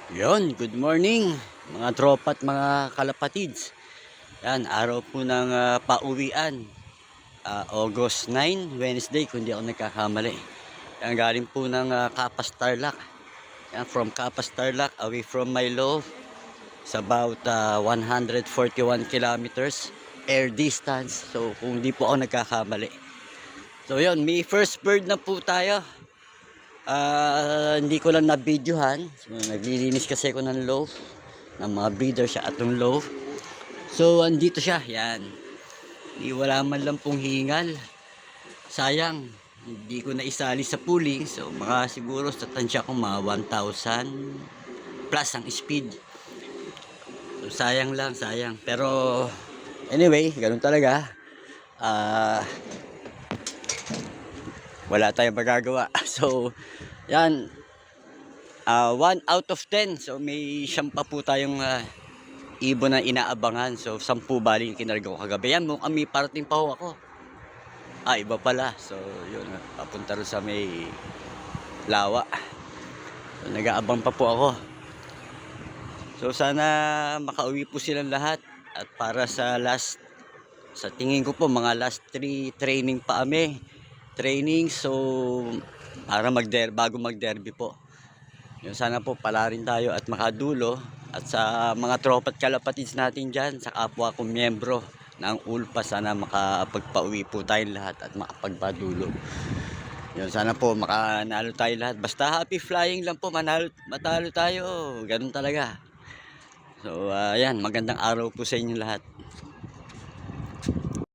Good morning mga tropa at mga kalapatids. Yan, araw po ng pauwian. August 9, Wednesday, kung di ako nagkakamali. Yan, galing po ng Capas Tarlac. Yan, from Capas Tarlac, away from Milo. It's about 141 kilometers air distance. So, kung di po ako nagkakamali. So, yun, may first bird na po tayo. Hindi ko lang na-videohan. So, naglilinis kasi ako ng loaf. Ng mga breeder siya at ng loaf. So, andito siya. Yan. Wala man lang pong hingal. Sayang. Hindi ko na isali sa pooling. So, mga siguro sa tansya ko mga 1,000 plus ang speed. So, sayang lang. Sayang. Pero, anyway, ganun talaga. Wala tayong magagawa. So, yan. 1 out of 10. So, may siyam pa po tayong ibon na inaabangan. So, 10 bali yung kinarga ko kagabi. Yan, mukhang may parating pa ho ako. Iba pala. So, yun. Papunta rin sa may lawa. So, nag-aabang pa po ako. So, sana makauwi po silang lahat. At para sa tingin ko po, mga last 3 training pa kami. So para bago mag-derby po. Yung sana po pala rin tayo at makadulo, at sa mga tropa at kalapatids natin dyan, sa kapwa kong miyembro ng ULPA, sana makapagpauwi po tayong lahat at makapagpadulo. Yun, sana po makanalo tayo lahat. Basta happy flying lang po, matalo tayo. Ganun talaga. So, yan, magandang araw po sa inyo lahat.